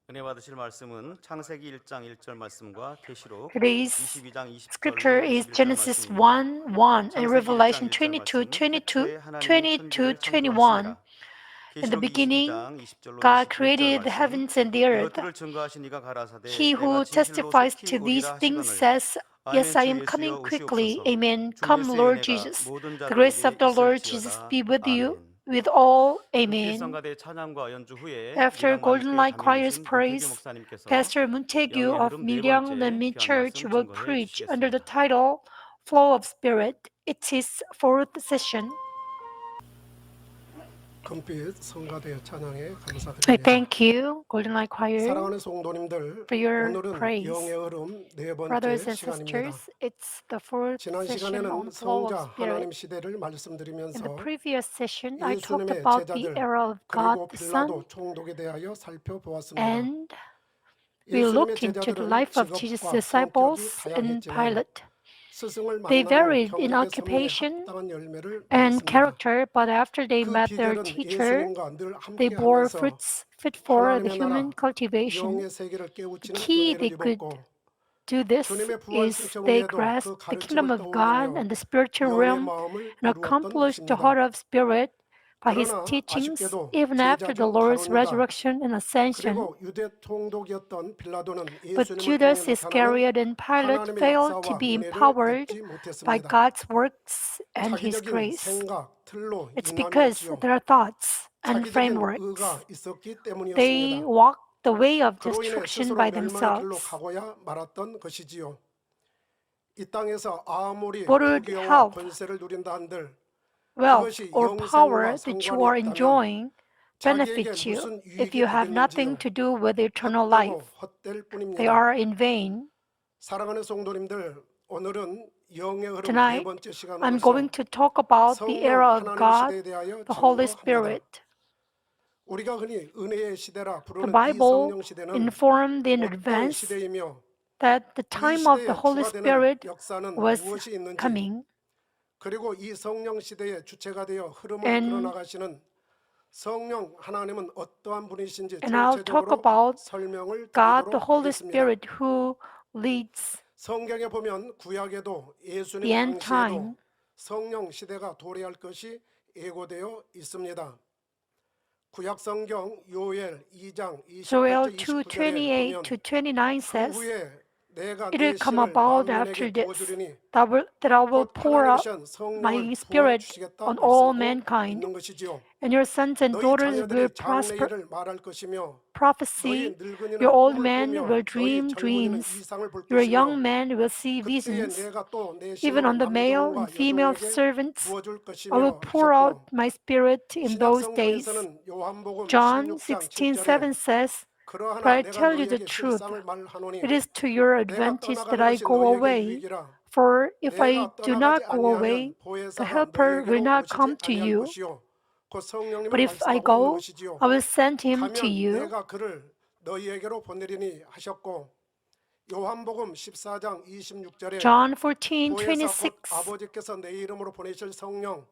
은혜 받으실 말씀은 창세기 1장 1절 말씀과 계시록 Today's 22장 scripture 20절로 is 21절 Genesis 말씀입니다. 1:1 and 창세기 1장 Revelation 1절 22, 말씀은 22, 태초에 하나님이 22, 천지를 21. 창조하시니라. In the 계시록 beginning, 22장 20절로 God 21절 created the 말씀. heavens and the earth. 이것들을 증거하신 이가 가라사대 He 내가 who 진실로 testifies 속히 to these 오리라 things 하시거늘 says, 아멘 Yes, I 주 am coming 예수여 quickly. 오시옵소서. Amen. 주 Come, 예수의 Lord 은혜가 Jesus. 모든 The grace of 자들에게 the Lord Jesus 있을지어다. be with you, 아멘. with all. 국기 Amen. 성가대 찬양과 연주 후에 After Golden 밀양만교회 Light Choir's 담임이신 문태규 praise, 목사님께서 Pastor Muntegyu 영의 of 흐름 네 Miryang 번째 Nanmin 귀한 Church 말씀 will 증거해 preach under the 주시겠습니다. title Flow of Spirit. It's his fourth session. 금빛 성가대 찬양에 I 감사드립니다. thank you, Golden Light Choir, 사랑하는 성도님들, for your 오늘은 praise. 영의 흐름 네 Brothers 번째 and 시간입니다. sisters, it's the fourth 지난 session 시간에는 on flow of 성자 spirit. 하나님 시대를 In the 말씀드리면서 previous session, I talked 예수님의 about the 제자들 era of God 그리고 the Son, 빌라도 총독에 대하여 살펴보았습니다. and we 예수님의 looked into the 제자들은 life of Jesus' 직업과 성격이 disciples and 다양했지만 Pilate. 스승을 They 만난 후 varied in 형제의 섭리에 occupation 합당한 열매를 and 맺었습니다. character, but after they 그 met their 비결은 teacher, 예수님과 늘 they bore 함께하면서 fruits fit for the 하나님의 human 나라, cultivation. 영의 세계를 The 깨우치는 key 은혜를 they could 입었고 do this 주님의 부활 is 승천 they 후에도 grasp 그 the kingdom 가르침을 of God 떠올리며 and the spiritual 영의 realm 마음을 and 이루었던 accomplish the 것입니다. heart of spirit by his 그러나 teachings 아쉽게도 even 제자 after the 중 Lord's 가룟유다 resurrection and ascension. 그리고 유대 총독이었던 빌라도는 But 예수님을 통해 Judas 나타나는 Iscariot and Pilate 하나님의 failed to 역사와 be 은혜를 empowered 입지 by 못했습니다. God's works and his 자기적인 grace. 생각, 틀로 It's because 인함이었지요. their thoughts and 자기적인 frameworks, 의가 있었기 they 때문이었습니다. walked the way of 그로 인해 destruction 스스로 by 멸망의 길로 themselves. 가고야 말았던 것이지요. 이 땅에서 아무리 What would 부귀영화 help, 권세를 누린다 한들 wealth, 그것이 or 영생과 power that you 성관이 are 없다면 enjoying 자기에게 benefit you 무슨 if 유익이 you have nothing 되겠는지요. to do with eternal 헛되고 life. 헛될 They 뿐입니다. are in vain. 사랑하는 성도님들, 오늘은 영의 흐름 네 Tonight, 번째 I'm 시간으로서 going to talk about the 성령 era of 하나님 God, 시대에 대하여 the Holy 증거합니다. Spirit. 우리가 흔히 은혜의 시대라 The 부르는 이 Bible 성령 시대는 informed in 어떤 advance 시대이며 that the 이 time of the 시대에 Holy 추가되는 Spirit 역사는 was 무엇이 있는지 coming. 그리고 이 성령 시대의 주체가 되어 흐름을 And 끌어나가시는 성령 하나님은 어떠한 분이신지 And I'll talk 총체적으로 about 설명을 God, the 드리도록 Holy 하겠습니다. Spirit, who leads 성경에 보면 구약에도 예수님 the end 당시에도 time. 성령 시대가 도래할 것이 예고되어 있습니다. 구약 성경 요엘 2장 Joel 28절 2:28 29절에 to 보면 29 그 says, 후에 내가 It 내 will come 신을 about 만민에게 after this 부어주리니 that I will 곧 pour out 하나님이신 성령을 my 부어 Spirit 주시겠다 on all 말씀하고 mankind, 있는 것이지요. and your sons and 너희 daughters will 자녀들이 장래일을 말할 것이며 prophesy, 너희 늙은이는 your old 꿈을 men 꾸며 will 너희 dream 젊은이는 dreams, 이상을 볼 your young 것이며 men will see 그때에 visions. 내가 또 내 Even 신을 on the male 남종과 and female 여종에게 servants, 부어줄 I will 것이며 pour out 하셨고 my Spirit in 신약 those days. 성경에서는 요한복음 John 16장 16:7 7절에 says, But 그러하나 I 내가 tell you the 너희에게 truth. 실상을 말하노니 It is to your 내가 advantage that 떠나가는 I 것이 go 너희에게 away. 유익이라 For if I 내가 do 떠나가지 not go away, 아니하면 보혜사가 the Helper will 너희에게로 not 오시지 come to 아니할 you. 것이요 곧 성령님을 But if I 말씀하고 있는 go, 것이지요. I will send him to 가면 you. 내가 그를 너희에게로 보내리니 하셨고 요한복음 14장 26절에 John 보혜사 곧 14:26 아버지께서 내 이름으로 보내실 성령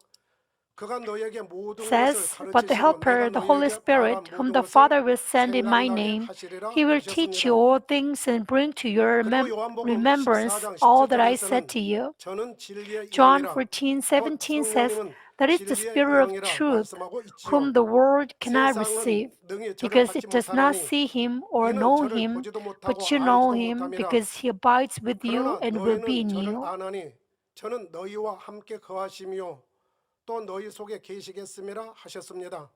그가 너희에게 모든 것을 says, But the 가르치시고 Helper, 내가 the Holy 너희에게 Spirit, 말한 whom 모든 the 것을 Father will send in my 생각나게 name, 하시리라 he will teach you 하셨습니다. all things and bring to your 그리고 요한복음 remembrance 14장 all that I said 17절에서는 to you. 저는 진리의 John 영이라 곧 14:17 says, 성령님은 That is the 진리의 Spirit of 영이라 truth, 말씀하고 있지요. whom the world cannot 세상은 receive, 능히 저를 because 받지 it does not 못하나니 see him or 이는 know 저를 him, 보지도 못하고 but you know 알지도 him, 못함이라. because he abides with you 그러나 and will be 너희는 in 저를 you. 아나니 저는 너희와 함께 거하시며 또 너희 속에 계시겠음이라 하셨습니다.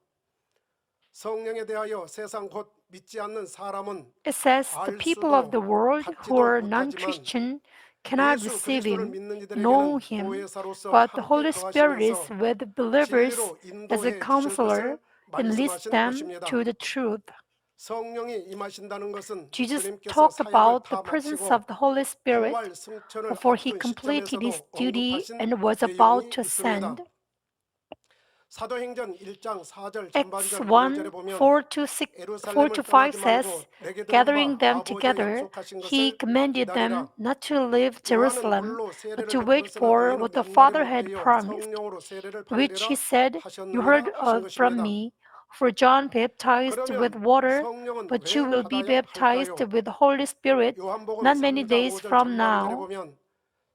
성령에 대하여 세상 곧 믿지 않는 사람은 It says, The 알 people of 수도 the world who 받지도 are 못하지만 non-Christian cannot 예수 receive 그리스도를 him, 믿는 know 이들에게는 him, 보혜사로서 but the 함께 Holy Spirit is 거하시면서 with believers 진리로 as a 인도해 주실 counselor 것을 and leads 말씀하시는 them 것입니다. to the truth. 성령이 임하신다는 것은 Jesus 주님께서 talked 사역을 about the 다 presence 마치고 of the Holy Spirit 부활 승천을 before he 앞둔 completed his 시점에서도 duty 언급하신 and was 내용이 about to 있습니다. ascend. 사도행전 1장 4절 Acts 전반절 1, 5절에 보면 4 to 5 예루살렘을 says, 떠나지 말고 내게 들은 gathering 바 them 아버지의 together, 약속하신 he 것을 commanded 기다리라. them not to leave 요한은 Jerusalem, 물로 but 세례를 to wait 베풀었으나 for 너희는 what the 맹날에 Father had 못되어 promised, 성령으로 세례를 which he 받으리라 said, You heard 하셨느니라 하신 from 것입니다. me. For John baptized with 그러면 water, 성령은 but 왜 you will be 받아야 baptized 할까요? with the Holy Spirit 요한복음 not many 3장 days 5절 from 전반절에 now. 보면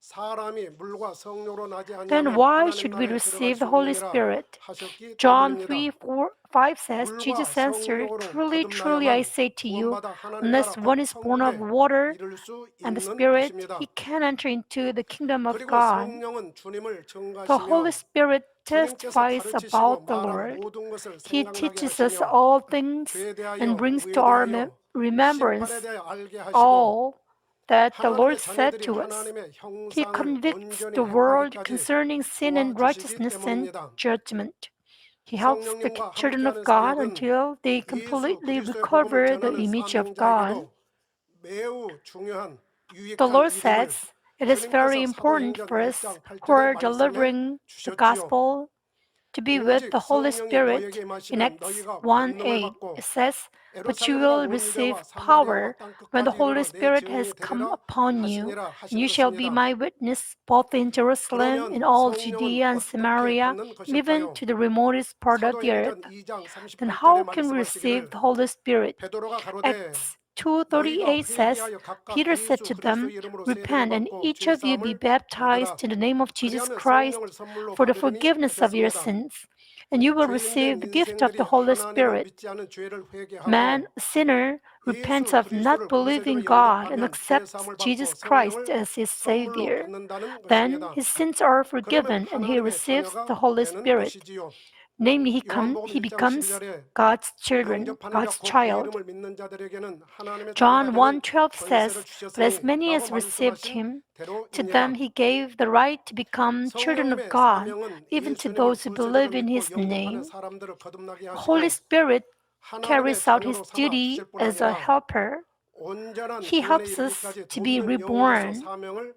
사람이 물과 성령으로 나지 Then 아니하면 why 하나님 should we 나라에 들어갈 receive 수 the Holy 없느니라 Spirit? 하셨기 John 때문입니다. 3:5 says, 물과 Jesus answered, 성령으로 Truly, truly, I 거듭나야만 say to you, 구원받아 하나님 나라 unless 곧 one is born of 천국에 water 이를 수 and the 있는 Spirit, 것입니다. he can enter into the kingdom of 그리고 God. 성령은 주님을 The Holy 증가하시며 Spirit 주님께서 testifies 가르치시고 about the 말한 Lord. 모든 것을 He 생각나게 teaches us 하시며 all things 죄에 대하여 and brings 의에 to our 대하여 심판에 remembrance 대하여 알게 하시고 all that the 하나님의 Lord said 자녀들이 to us. 하나님의 He 형상을 convicts 온전히 the world 행하기까지 concerning sin and 도와주시기 righteousness and 때문입니다. judgment. He helps the 성령님과 children of 함께하는 God 사역은 until they 예수 completely 그리스도의 복음을 recover the 전하는 image of God. 사명자에게도 매우 중요한 The 유익한 Lord 믿음을 says it is very 주님께서 important 사도행전 for us 1장 who 8절에 are 말씀해 delivering the 주셨지요. gospel to be with 오직 the Holy 성령이 Spirit. 너에게 In 마시면 Acts 너희가 1:8, 권능을 받고 it says, But you 예루살렘과 will 온 receive 유대와 사마리아와 power 땅 when the 끝까지 Holy 이르러 내 Spirit 증인이 has come 되리라 upon you, 하시니라 and you shall be 하셨습니다. my witness both in Jerusalem, in 그러면 all 성령은 Judea and 어떻게 Samaria, 받는 even 것일까요? to the remotest part of the earth. 사도행전 2장 Then 38절에 how can we receive 말씀하시기를 the Holy Spirit? 베드로가 가로되 Acts 너희가 2:38 says, 회개하여 각각 Peter said 예수 to them, 그리스도의 이름으로 세례를 Repent, and 받고 each of you be 죄사함을 baptized 받으라. in the name of Jesus 그리하면 Christ 성령을 선물로 for the 받으리니 forgiveness of your 하셨습니다. sins, and you will receive 죄인된 the gift of 인생들이 the Holy 하나님을 Spirit. 믿지 않은 죄를 Man, 회개하고 a sinner, repents 예수 of not 그리스도를 believing 구세주로 God and 영접하면 accepts 죄사함을 Jesus 받고 Christ 성령을 as his 선물로 Savior. 받는다는 Then 것입니다. his sins are 그러면 forgiven and he 하나님의 receives the 자녀가 Holy 되는 Spirit. 것이지요. Namely, he 요한복음 1장 becomes 12절에 God's children, 영접하는 God's 자 곧 그 child. 이름을 믿는 자들에게는 하나님의 John 자녀가 되는 1:12 권세를 says, But as 주셨으니 many 라고 as received 말씀하신 him, to 대로입니다. them he gave the right to become children of 성령님의 God, 사명은 even to 예수님을 those who 구세주로 believe in 믿고 his 영접하는 name. 사람들을 거듭나게 The Holy 하시고 Spirit 하나님의 carries out his 자녀로 삼아 duty 주실 뿐 as a 아니라 helper. 온전한 He 구원에 helps us 이르기까지 to be 돕는 영으로서 reborn 사명을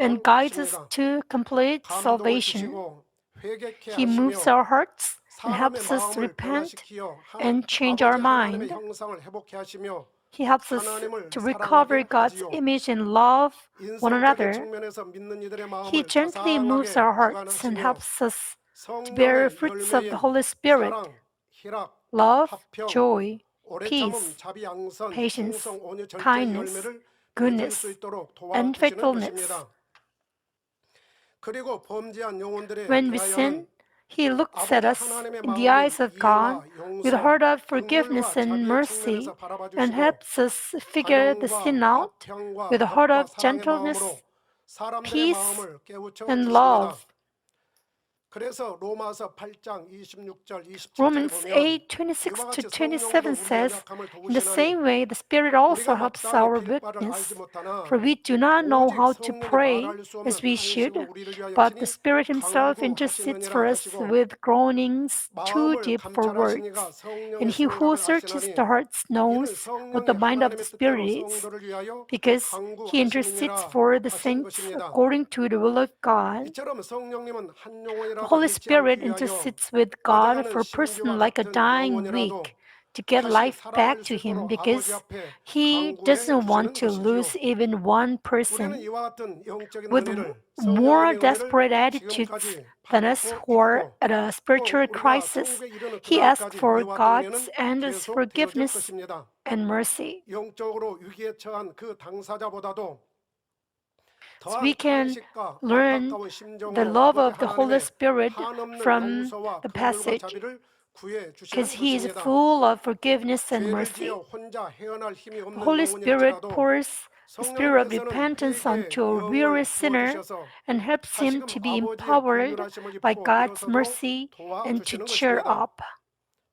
and guides us 감당하십니다. to complete 감동을 salvation. 주시고 회개케 He moves 하시며 our hearts and 사람의 helps us 마음을 repent 변화시키어 and change our 아버지 하나님의 mind. 형상을 회복케 하시며 He helps us 하나님을 to 사랑하게 recover God's 하지요. image and love one 인성적인 another. 측면에서 믿는 이들의 He 마음을 gently moves 자상하게 our hearts and 주관하시며 helps us to bear 성령의 fruits of the 열매인 Holy Spirit, 사랑, 희락, love, 화평, joy, 오래 peace, 참음, 자비, 양선, patience, 충성, 온유, 절제의 kindness, 열매를 맺을 수 goodness, 있도록 and 도와주시는 faithfulness. 것입니다. 그리고 범죄한 영혼들에 When we sin, 대하여는 He looks at 아버지 us 하나님의 in the eyes 마음인 of God 이해와 with a 용서, heart of forgiveness 긍휼과 and 자비의 mercy 측면에서 바라봐 and 주시고 helps us figure the 관용과 sin out 화평과 with a heart 법과 of 사랑의 gentleness, 마음으로 사람들의 peace, 마음을 깨우쳐 and 주십니다. love. 그래서 로마서 8장 26절 27절에 Romans 보면 8:26 이와 to 같이 27 성령도 우리의 says, 약함을 In the same 도우시나니 way, the Spirit also 우리가 helps 마땅히 our 빌 바를 witness. 알지 못하나 For we do not know 오직 how to 성령이 pray 말할 수 as 없는 we should, 탄식으로 우리를 위하여 but the 친히 Spirit Himself intercedes for 간구하시느니라 us 하시고 with groanings too 마음을 deep for words. 감찰하시니가 And 성령의 He who 생각을 searches 아시나니 the hearts 이는 knows what the 성령이 mind of the 하나님의 Spirit 뜻대로 is, 성도를 위하여 because He intercedes 간구하시느니라 for the 하신 saints 것입니다. according to the will of God. 이처럼 성령님은 한 The 영혼이라도 Holy 잃지 Spirit 않기 위하여 intercedes with God 꺼져가는 for a person 신주와 like a 같은 dying 영혼이라도 weak to get 다시 life 살아날 back 수 to Him 있도록 because 아버지 앞에 He 간구해 doesn't want 주시는 to lose 것이지요. even one 우리는 person. 이와 같은 영적인 With 은혜를 more 성령님의 desperate 은혜를 attitudes 지금까지 than us 받고 who are 있고 at a 또 spiritual 우리가 crisis, 천국에 이르는 He asked 그날까지 for 이와 같은 God's 은혜는 endless 계속 되어질 forgiveness 것입니다. and mercy. 영적으로 위기에 처한 그 당사자보다도 So we 더한 can 탄식과 learn 안타까운 the 심정으로 love 아버지 of the Holy 하나님의 Spirit 한없는 from 용서와 the 긍휼과 passage 자비를 구해 주시는 because He is 것입니다. full of forgiveness and 죄를 mercy. 지어 혼자 헤어날 힘이 The 없는 Holy Spirit 영혼일지라도 pours the spirit of 성령님께서는 repentance 회개의 onto a 영을 weary sinner 부어주셔서 and helps him 다시금 to be 아버지의 empowered 긍휼하심을 by 입고 God's 일어서도록 mercy and to 도와주시는 cheer 것입니다. up.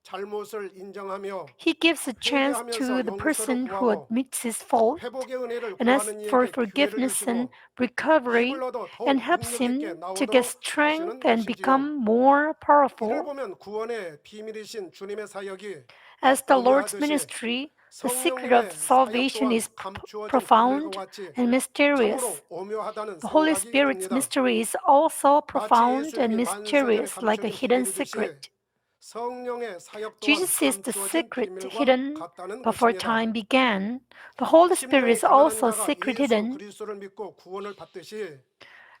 잘못을 인정하며 He gives a chance to the person who admits his fault 회복의 은혜를 and asks 구하는 for 이에게 기회를 forgiveness and 주시고 recovery 힘을 얻어 더욱 and helps 능력 있게 him to 나오도록 get 하시는 strength and 것이지요. become more 이를 powerful. 보면 구원의 비밀이신 주님의 사역이 As the Lord's 어마하듯이 ministry, the secret of 성령님의 사역 salvation 또한 is 감추어진 profound 비밀과 같이 and 참으로 mysterious. 오묘하다는 The Holy 생각이 Spirit's 듭니다. mystery is also 마치 profound 예수 and 이름이 mysterious, 만세전에 like a 감춰진 hidden 비밀이듯이 secret. 성령의 사역 또한 Jesus is the 감추어진 secret 비밀과 hidden 같다는 before 것입니다. time began. The Holy Spirit 심령이 is 가난한 also 자가 secret 예수 hidden. 그리스도를 믿고 구원을 받듯이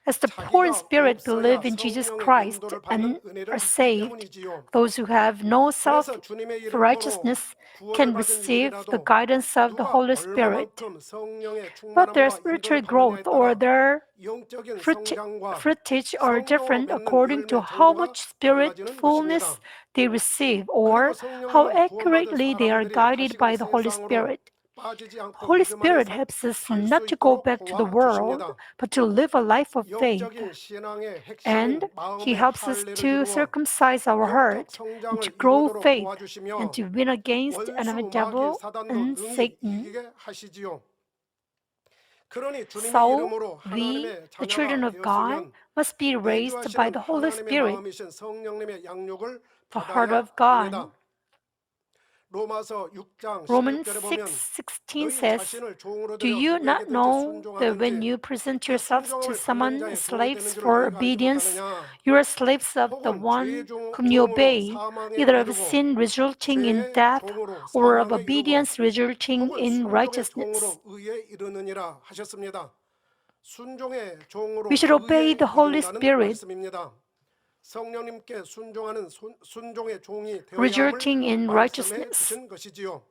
As the poor in 자기가 spirit 없어야 believe in Jesus 성령의 Christ 인도를 and 받는 은혜를 are 입기 saved, 때문이지요. those who have no 그래서 주님의 이름으로 self-righteousness 구원을 can 받은 receive the 이들이라도 guidance of the 누가 Holy Spirit, 얼마만큼 성령의 but their 충만함과 spiritual 인도를 growth 받느냐에 or 따라 their 영적인 fruit- 성장과 fruitage are 성령으로 different 맺는 according to 열매 how 정도가 much spirit 달라지는 fullness 것입니다. they receive 그리고 or how 성령님은 구원받은 accurately they are 사람들이 guided 다시금 by the Holy 세상으로 Spirit. 빠지지 않고 Holy 믿음 Spirit 안에서 helps us 살 not 수 to go 있도록 back to the world, 도와주십니다. but to live a life of faith. 영적인 신앙의 And 핵심인 He 마음의 helps us 할례를 to 이루어 circumcise our 영적 heart, and 성장을 to grow 이루도록 faith, 도와주시며 and to win against 원수 enemy 마귀 devil 사단도 and 능히 Satan. 이기게 하시지요. 그러니 주님의 So 이름으로 we, 하나님의 the children 자녀가 of God, 되었으면 must be raised by 내주하시는 the Holy 하나님의 Spirit, 마음이신 성령님의 양육을 the heart 받아야 of God. 합니다. 로마서 6장 Romans 11절에 보면 6:16 너희 says, 자신을 종으로 Do 드려 you not 누구에게든지 know that when 순종하든지 you present 그 yourselves to 순종함을 someone 불량자의 as 종이 되는 slaves 줄을 for 너희가 알지 obedience, 못하느냐? you are slaves of the 혹은 one 죄의 whom you 종으로 obey, 사망에 either of 이르고 sin resulting in 죄의 death 종으로 or of 사망에 이르고 obedience resulting 혹은 in 순종의 righteousness. 종으로 의에 이르느니라 하셨습니다. 순종의 종으로 We should obey 의에 the Holy 이른다는 Spirit, 말씀입니다. 성령님께 순종하는 순종의 종이 되어야 함을 resulting in 말씀해 righteousness. 주신 것이지요.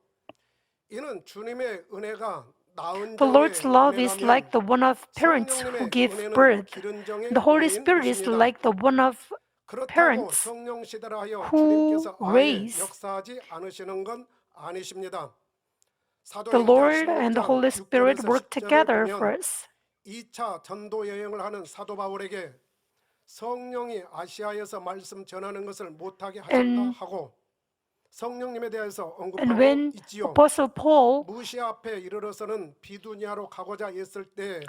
이는 주님의 은혜가 낳은 The Lord's 정의 love is 은혜라면 like the one of parents who 성령님의 give 은혜는 birth. 기른 정의 The Holy 은혜인 Spirit is 것입니다. like the one of 그렇다고 parents 성령 시대라 하여 who 주님께서 아예 raise. 역사하지 않으시는 건 아니십니다. The 사도행전 Lord and the 16장 Holy Spirit 6절에서 work 10절을 together for 보면 us. 2차 전도 여행을 하는 사도 바울에게 성령이 아시아에서 말씀 전하는 것을 못하게 하셨다 And 하고 성령님에 대해서 And 언급하고 when 있지요. Apostle Paul 무시 앞에 이르러서는 비두니아로 가고자 했을 때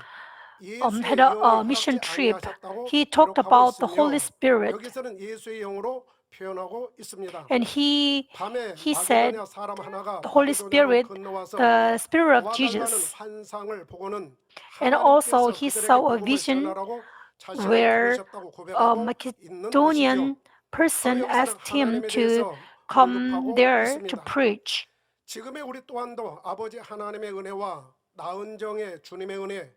had 예수의 a 영이 mission 허락지 trip, 아니하셨다고 he talked 기록하고 about the Holy 있으며 Spirit, 여기서는 예수의 영으로 표현하고 있습니다. and he 밤에 said 마게도냐 사람 하나가 the Holy 마게도냐로 Spirit, 건너와서 the Spirit of 도와달라는 Jesus. 환상을 보고는 And also 하나님께서 he 그들에게 saw a 복음을 vision 전하라고 자신을 where 부르셨다고 a 고백하고 있는 것이지요. Macedonian person 바로 여기서는 asked him 하나님에 to 대해서 come 언급하고 there to 있습니다. preach. 지금의 우리 또한도 아버지 하나님의 은혜와 나은 정의 주님의 은혜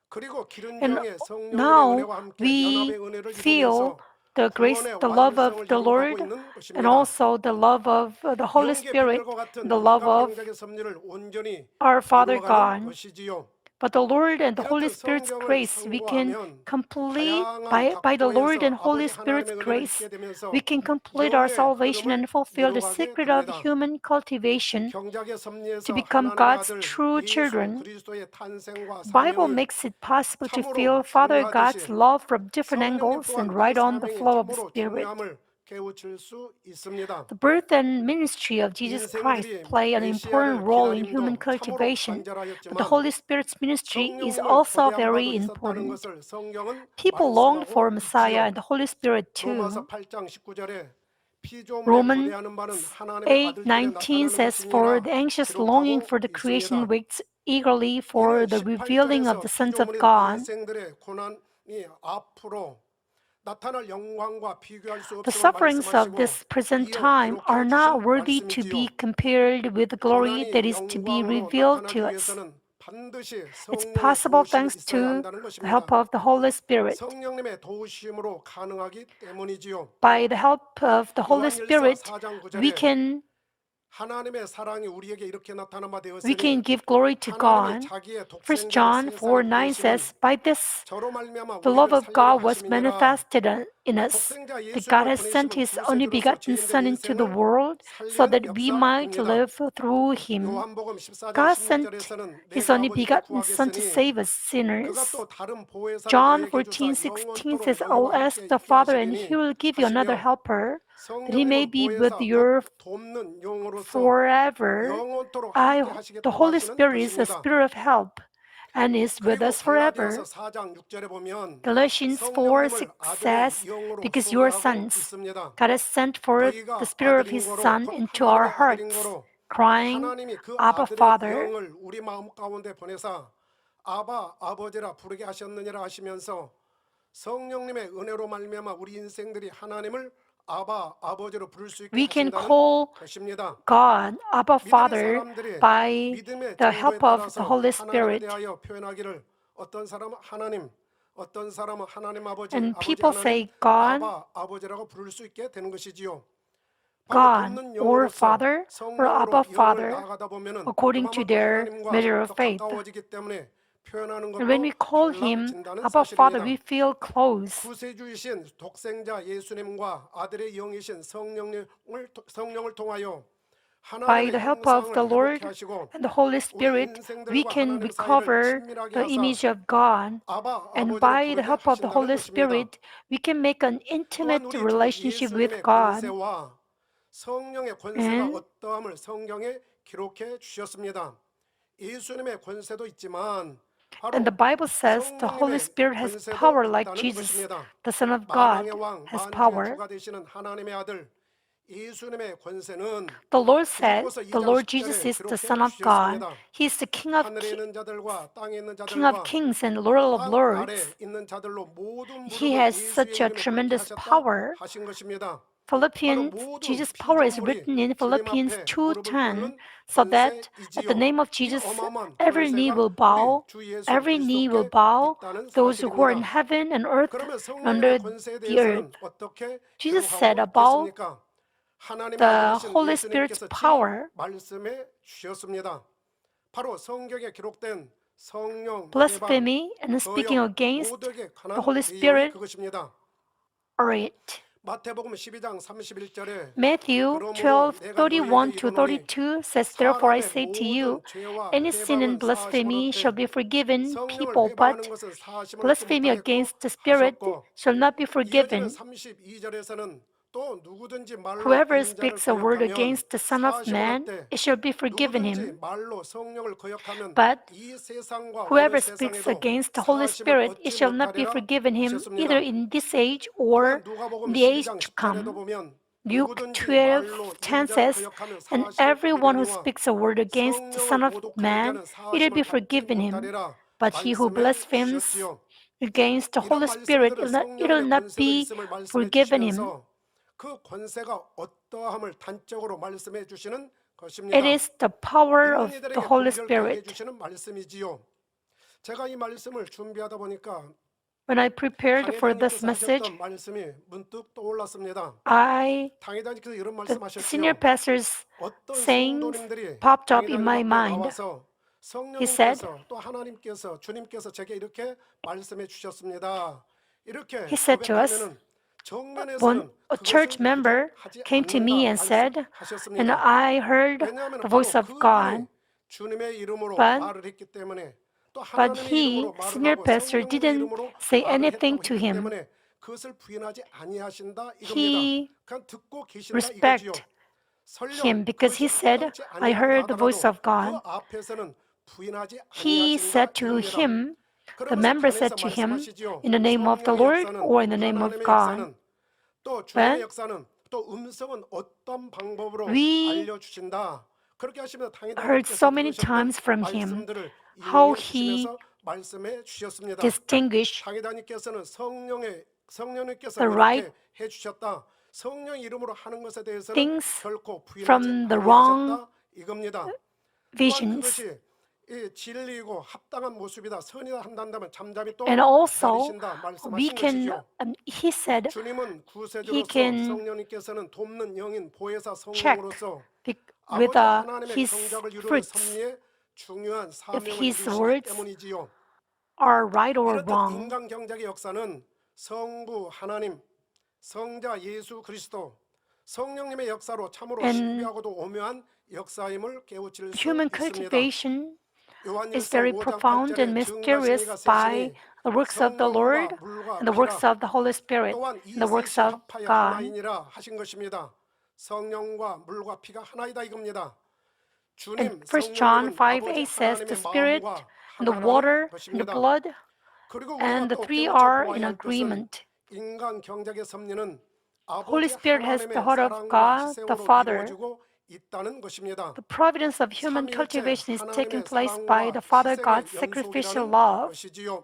그리고 기른 And 정의 성령님의 now 은혜와 함께 we 연합의 은혜를 feel 이루면서 the grace, 구원의 the love of 완성을 the 이루어가고 Lord, 있는 and 것입니다. also the love of the Holy 영계 Spirit, 비밀과 같은 the love 인간 of 병작의 섭리를 온전히 our Father 이루어가는 God. 것이지요. But the Lord and the Holy 이렇듯 Spirit's 성경을 grace, we can 선고하면 complete 다양한 by the Lord 각도에서 and Holy 아버지 Spirit's 하나님의 은혜를 grace, 입게 되면서 we can complete our 영의 salvation and 흐름을 fulfill the 이루어가게 secret of 됩니다. human cultivation 병작의 to 섭리에서 become 하나님의 God's 아들 true 예수 children. 그리스도의 탄생과 Bible 사명이 makes it possible to 참으로 feel Father God's 중요하듯이 love from different 성령님 angles 또한 and 그 ride on the 사명이 flow of the 참으로 Spirit. 중요함을 깨우칠 수 있습니다. The birth and ministry of Jesus Christ 인생들이 play an important 메시아를 role in human 기다림도 참으로 cultivation, but the 간절하였지만 Holy Spirit's ministry is 성령님을 also 초대한 very 바도 있었다는 important. 것을 성경은 People longed for 말씀하고 Messiah 있지요. and the Holy Spirit 로마서 too. 8장 19절에 피조물에 Romans 고대하는 바는 하나님의 아들들에 8:19 나타나는 says, For 것이니라 the anxious longing 기록하고 for the creation 있습니다. waits eagerly for 이는 the revealing of 18절에서 the sons of 피조물인 God. 인생들의 고난이 앞으로 나타날 영광과 비교할 수 The 없음을 sufferings of 말씀하시고 this present 이어 time are 기록해 not 주신 worthy to be 말씀이지요. compared with the glory that 고난이 is to be 영광으로 revealed 나타나기 to us. 위해서는 반드시 It's 성령의 possible 도우심이 thanks 있어야 to 한다는 the help 것입니다. of the Holy Spirit. 성령님의 도우심으로 가능하기 때문이지요. By the help of the Holy 요한일서 Spirit, 4장 we 9절에 can 하나님의 사랑이 우리에게 이렇게 나타난 바 we can 되었으니 give glory to 하나님이 God. 자기의 1 독생자를 John 세상에 4:9 보내심은 says, By this 저로 말미암아 the love 우리를 of 살리려 God was 하심이니라. manifested in us, 독생자 that God 예수님을 has sent 보내심은 His only 구세주로서 begotten 죄인된 Son into the 인생을 world so 살리는 that we might 역사입니다. live through Him. 요한복음 14장 God sent 16절에서는 His 내가 only 아버지께 begotten Son to 구하겠으니 save us 그가 sinners. 또 다른 보혜사를 John 너희에게 주사 14:16 영원토록 says, I'll 너희와 ask 함께 the 있게 Father, and 하시리니 He will give you another 하시며 helper, that He may 성령님은 be with 보혜사 you 곧 돕는 영으로서 forever. 영원토록 함께 The 하시겠다고 Holy 하시는 Spirit is a 것입니다. spirit of help and is with 그리고 us forever. 갈라디아서 4장 6절에 보면 Galatians 4:6 성령님을 아들의 says, 영으로 Because you are 소개하고 sons, 있습니다. God has sent forth the 너희가 Spirit of 아들인 His 거로 Son 곧 into our 하나님의 아들인 hearts, 거로 crying, 하나님이 그 Abba, 아들의 Father. 영을 우리 마음 가운데 보내사 아바 아버지라 부르게 하셨느니라 하시면서 성령님의 은혜로 말미암아 우리 인생들이 하나님을 아바 아버지로 부를 수 있게 We can 하신다는 call 것입니다. God, Abba, 믿음의 Father, 사람들이 by 믿음의 the 정도에 help of the 따라서 Holy 하나님에 Spirit. 대하여 표현하기를 어떤 사람은 하나님, 어떤 사람은 하나님 아버지, And 아버지 people 하나님, say God, 아바, 아버지라고 부를 수 있게 되는 것이지요. God, 돕는 or 영으로서 Father, or 성령으로 Abba 영을 Father, 나가다 보면은 according to 그만큼 their 하나님과 measure of 더 faith. 가까워지기 때문에 표현하는 And when we 것도 call Him 달라진다는 Abba Father, 사실입니다. we feel close. 구세주이신 독생자 예수님과 아들의 영이신 성령을 통하여 By 하나님의 the help of 형상을 the Lord 회복케 하시고 and the Holy 우리 Spirit, we 인생들과 can 하나님 사이를 recover 친밀하게 the 하사 image of God. 아바 And 아버지로 by the 부르게 help of the 하신다는 Holy 것입니다. Spirit, we can make an 또한 intimate 우리 주 relationship with 예수님의 God. 권세와 성령의 권세가 And 어떠함을 성경에 기록해 주셨습니다. 예수님의 권세도 있지만 And the 바로 Bible says the Holy 성령님의 Spirit has 권세도 power like 있다는 Jesus, 것입니다. the Son of God, 만왕의 왕, has 만주의 power. 주가 되시는 하나님의 아들 예수님의 권세는 The Lord said, 빌립보서 the 2장 Lord Jesus 10절에 is the 기록해 Son of God. 주셨습니다. He is the 하늘에 있는 자들과 땅에 있는 King of 자들과 Kings and Lord of 땅 Lords. 아래 있는 자들로 모든 He 무릎을 has 예수의 such a 이름에 꿇게 tremendous 하셨다 power. 하신 것입니다. 바로 Philippians, 모든 Jesus' power is 피조물이 written in 주님 Philippians 앞에 무릎을 2:10, 꿇는 so that at the 권세이지요. name of 이 Jesus, 어마어마한 every knee 권세가 will 우리 bow, 주 예수 every knee will 그리스도께 bow, 있다는 those who are in 사실입니다. heaven and earth 그러면 and under 성령님의 권세에 the earth. 대해서는 어떻게 Jesus said 기록하고 about 있습니까? 하나님의 the 아들이신 Holy Spirit's 예수님께서 power. 말씀해 주셨습니다. 바로 성경에 기록된 성령 해방, Blasphemy and speaking 거역, against 모독에 the 관한 Holy 내용이 Spirit 그것입니다. are it. 마태복음 12장 31절에 Matthew 그러므로 내가 너희에게 12:31 to 이르노니 32 says, Therefore I 사람의 say to you, 모든 죄와 any sin and 회방은 blasphemy 사하심으로되 shall be forgiven 성령을 people, 회방하는 but 것은 사하심을 얻지 blasphemy 못하겠고 against the Spirit 하셨고 shall not be 이어지는 forgiven. 32절에서는 또 누구든지 말로 Whoever 인자를 speaks a word 거역하면 against the Son of 사하심을 Man, 얻되 it shall be forgiven 누구든지 him. 말로 성령을 거역하면 But 이 세상과 오는 whoever speaks 세상에도 against the Holy 사하심을 Spirit, it 얻지 shall not be 못하리라 forgiven him either 하셨습니다. in this age or 또한 누가복음 in the age 12장 to 10절에도 come. 보면 Luke 누구든지 12:10 말로 인자를 says, 거역하면 And 사하심을 everyone who 받으려니와 speaks a word against the 성령을 Son of 모독하는 Man, 자는 it'll 사하심을 be 받지 forgiven him. 못하리라 But he who 말씀해 blasphemes 주셨지요. against the 이런 Holy Spirit, 말씀들은 it'll 성령님의 not 권세도 be 있음을 말씀해 forgiven him. 주시면서 그 권세가 어떠함을 단적으로 말씀해 주시는 것입니다. It is the power 믿는 of the 이들에게 Holy 분별케 해 Spirit. 주시는 말씀이지요. 제가 이 말씀을 준비하다 보니까 When I prepared for this 당회장님께서 message, 하셨던 말씀이 문득 떠올랐습니다. I 당회장님께서 이런 the senior 말씀하셨지요. pastor's 어떤 sayings 성도님들이 popped up in 당회장님 my 앞에 mind. 나와서 He said, 성령님께서 또 하나님께서 주님께서 제게 이렇게 말씀해 주셨습니다. 이렇게 He said to us, 고백하면은 when 정면에서는 a church 그것은 member 부정하지 came to me and 않는다 said, and 말씀하셨습니다. I heard 왜냐하면 the 바로 voice of 그분이 God, 주님의 이름으로 but 말을 했기 때문에 또 but 하나님의 he, 이름으로 말을 senior 하고 pastor, 성령님의 didn't 이름으로 say 말을 anything 했다고 to 했기 him. 때문에 그것을 부인하지 아니하신다 이겁니다. He 그냥 듣고 계신다 이거지요. respect 설령 him because he 그것이 said, 합당치 I 아니한다 heard the voice 하더라도 of God. 그 앞에서는 부인하지 He 아니하신다 said to 이겁니다. him, the 그러면서 member 단에서 said to him, 말씀하시지요. in the name of the 성령의 Lord 역사는 or in the name of 하나님의 God. 역사는 또 주님의 But 역사는 또 음성은 어떤 방법으로 we 알려주신다. 그렇게 하시면서 heard 당회장님께서 so many 들으셨던 times from him 말씀들을 how 인용해 he 주시면서 말씀해 주셨습니다. distinguished 당회장님께서는 성령님께서 the right 이렇게 해주셨다. 성령 이름으로 하는 것에 대해서는 things 결코 부인하지 from the wrong 아니하셨다 이겁니다. 또한 visions. 그것이 이 진리이고 합당한 모습이다. 선이다 한다면 잠잠히 또 And also, 기다리신다 we 말씀하신 can, 것이죠. he said, 주님은 he 구세주로서 can 성령님께서는 돕는 영인 보혜사 check 성령으로서 with 아버지 하나님의 his 경작을 이루는 fruits 섭리에 중요한 if 사명을 his 이루시기 words 때문이지요. are right or 이렇듯 wrong. 인간 경작의 역사는 성부 하나님, 성자 예수 그리스도, 성령님의 역사로 참으로 And 신비하고도 오묘한 역사임을 깨우칠 수 Human 있습니다. cultivation is 요한일서 very 5장 profound and 8절에 mysterious 증가심이가 by 셋이니 the works of the Lord 성령과 물과 and the works 피라 of the Holy Spirit 또한 and 이 the works 셋이 of 합하여 God. 하나이니라 하신 것입니다. 성령과 물과 피가 하나이다 이겁니다. And 주님 1 John 성령님은 5:8 아버지 says the 하나님의 Spirit 마음과 and the 하나라는 water and the 것입니다. blood 그리고 우리가 and the 또 three 깨우쳐 are in 보아야 할 것은 agreement. 인간 경작의 섭리는 Holy 아버지 Spirit has the 하나님의 heart of 사랑과 God, the 희생으로 Father. 이루어지고 있다는 것입니다. The providence of human 삼위일체 cultivation is taking 하나님의 place by the 사랑과 Father 희생의 God's sacrificial 연속이라는 love. 것이지요.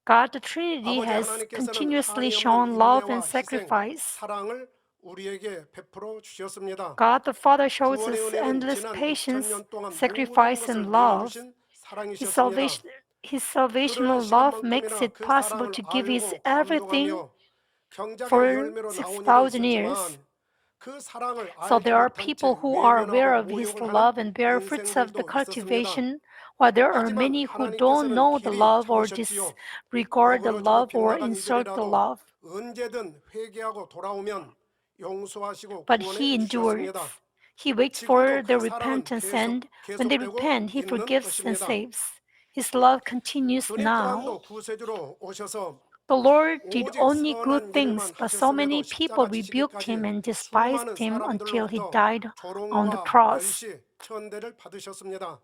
God, the Trinity, 아버지 has 하나님께서는 continuously 한이 없는 shown love and 인내와 희생, sacrifice. 사랑을 우리에게 베풀어 주셨습니다. God the Father shows 구원의 us 은혜는 endless 지난 patience, 2000년 동안 모든 sacrifice, 것을 and love. 내어주신 His 사랑이셨습니다. salvation His 그러한 salvational love makes 시간만큼이나 it 그 possible 사랑을 to give His 알고 everything 감동하며 경작의 for 열매로 나온 일은 6,000 years. 있었지만 그 사랑을 So 알지 there are 못한 people 채 who are aware 외면하고 of His 모욕을 하는 love and bear fruits of the 인생들도 있었습니다. cultivation, while there are 하지만 many who don't 하나님께서는 know the 길이 love or 참으셨지요. disregard the 어그러지고 love or 빗나간 insult the 이들이라도 love. 언제든 회개하고 돌아오면 용서하시고 But 구원해 He endures. 주셨습니다. He waits 지금도 for their 그 사랑은 repentance, and when they 계속되고 repent, He 있는 forgives and 것입니다. saves. His love continues 주님 now. 또한도 구세주로 오셔서 The Lord did 오직 only good 선한 things, 일만 but so 하셨음에도 many people 십자가 rebuked Him 지시기까지 and 수많은 despised Him until He 사람들로부터 died on the 조롱과 cross. 멸시, 천대를 받으셨습니다.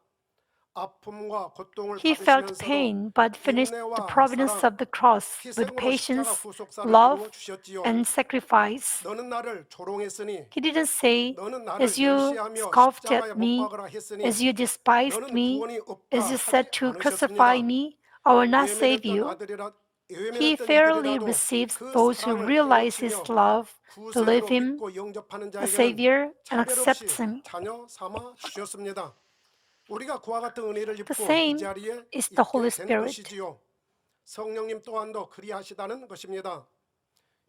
아픔과 고통을 He felt 받으시면서도 pain, but finished the 인내와 providence 사랑, of the cross with 희생으로 십자가 patience, 구속사를 love, 이루어 주셨지요. and sacrifice. 너는 나를 조롱했으니 He didn't say, 너는 나를 as you 멸시하며 scoffed 십자가에 at 못 me, 박으라 했으니 as you despised 너는 me, 구원이 없다 as you 하지 said to crucify 않으셨습니다. me, I will not save 외면했던 you. 아들이라 He 외면했던 fairly 이들이라도 receives 그 those who 사랑을 realize His 깨우치며 love, believe 구세주로 Him 믿고 영접하는 as 자에게는 Savior, and 차별 accepts 없이 Him. 자녀 삼아 주셨습니다. 우리가 그와 같은 은혜를 The 입고 이 same 자리에 is the Holy 있게 된 Spirit. 것이지요. 성령님 또한도 그리하시다는 것입니다.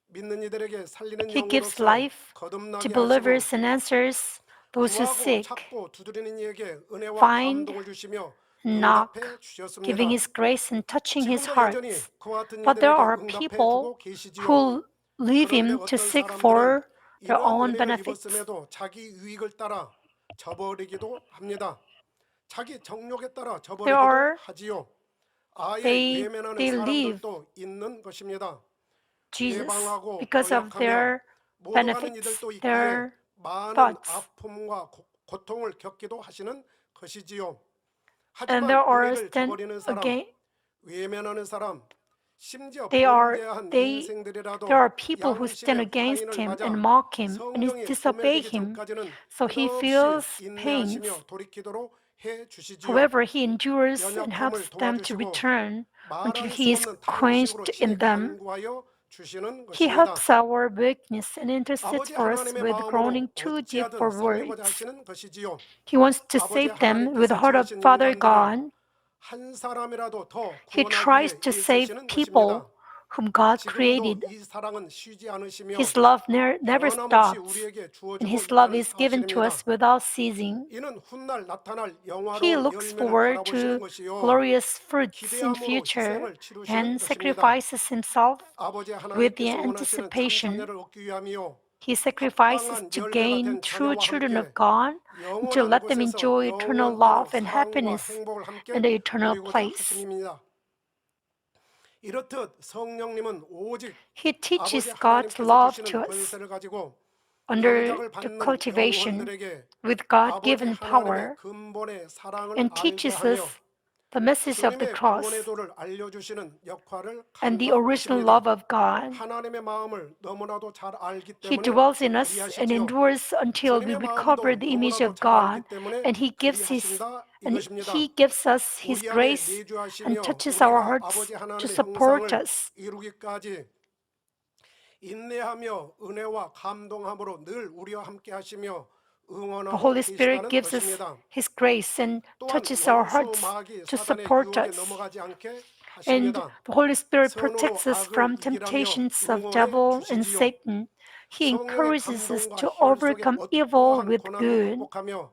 믿는 이들에게 살리는 He gives 영으로서 life to 거듭나게 believers 하시고 and answers those who 구하고 seek, 찾고 두드리는 이에게 은혜와 find, 감동을 주시며 knock, 응답해 주셨습니다. giving His grace and touching His 지금도 여전히 hearts. 그와 같은 But there 이들에게 are 응답해 people 주고 계시지요. who leave 그런데 Him to 어떤 seek 사람들은 for their 이러한 own 은혜를 benefits. 입었음에도 자기 유익을 따라 저버리기도 합니다. 자기 정욕에 따라 There 저버리기도 are 하지요. 아예 they 외면하는 leave 사람들도 있는 것입니다. Jesus 배방하고 because of 도약하며 their 몰아가는 benefits, 이들도 있기에 their 많은 thoughts. 아픔과 고통을 겪기도 하시는 것이지요. And 하지만 there are 은혜를 stand 저버리는 사람, again. 외면하는 사람, 심지어 There 범죄한 인생들이라도 are people who stand 양심의 against 파인을 Him 맞아 and mock Him and 성령이 disobey 소멸되기 Him. 전까지는 So He 끝없이 feels pains. 인내하시며 돌이키도록 해 주시지요. However, He endures and 연약함을 helps them to 도와주시고 return until 말할 He 수 is 없는 quenched 탄식으로 in 친히 them. 간구하여 주시는 He 것입니다. helps our weakness and intercedes 아버지 for us 하나님의 with 마음으로 groaning too deep for 어찌하든 살리고자 words. 하시는 것이지요. He wants to 아버지 save them with the 하나님께서 heart of 지으신 Father 인간들을 God. 한 사람이라도 더 He 구원하기 tries 위해 to save 애쓰시는 people 것입니다. whom God 지금도 created. 이 사랑은 쉬지 않으시며 His love never 변함없이 stops, 우리에게 and 주어지고 His love 있다는 is given to 사실입니다. us without ceasing. 이는 훗날 나타날 He 영화로운 looks 열매를 forward 바라보시는 to 것이요 glorious fruits in 기대함으로 future 희생을 치르시는 and 것입니다. sacrifices Himself 아버지 with the 하나님께서 원하시는 참 anticipation. 자녀를 얻기 위함이요 He sacrifices 합당한 to 열매가 gain 된 true 자녀와 children of 함께 God and to 영원한 let them 곳에서 enjoy eternal 영원토록 love and 사랑과 happiness 행복을 함께 in the eternal 누리고자 place. 하심입니다. 이렇듯 성령님은 오직 He 아버지 teaches God's 하나님께서 love 주시는 to us 권세를 가지고 under 영작을 the 받는 cultivation 영혼들에게 with 아버지 God-given 하나님의 power 근본의 사랑을 and 알게 teaches 하며 us the message of the 주님의 cross 구원의 도를 알려주시는 역할을 and the 감당하십니다. original love of God. 하나님의 마음을 너무나도 잘 알기 He 때문에 dwells in us and 그리하시지요. endures until we 주님의 recover 마음도 the image 너무나도 of 잘 알기 God, 때문에 and He gives us His 우리 안에 grace 내주하시며 and touches our 우리가 hearts 아버지 to 하나님의 support 형상을 us. 이루기까지 인내하며 은혜와 감동함으로 늘 우리와 함께 하시며 The 응원하고 Holy Spirit 계시다는 gives us 것입니다. His grace and 또한 touches our 원수 hearts 마귀 to 사단의 support 유혹에 us. 넘어가지 않게 And 하십니다. the Holy Spirit 선으로 protects us 악을 from 이기라며 temptations of 응원해 devil and 주시지요. Satan. He 성령의 encourages us 감동과 to 희열 속에 overcome evil 어떠한 with 고난도 good. 극복하며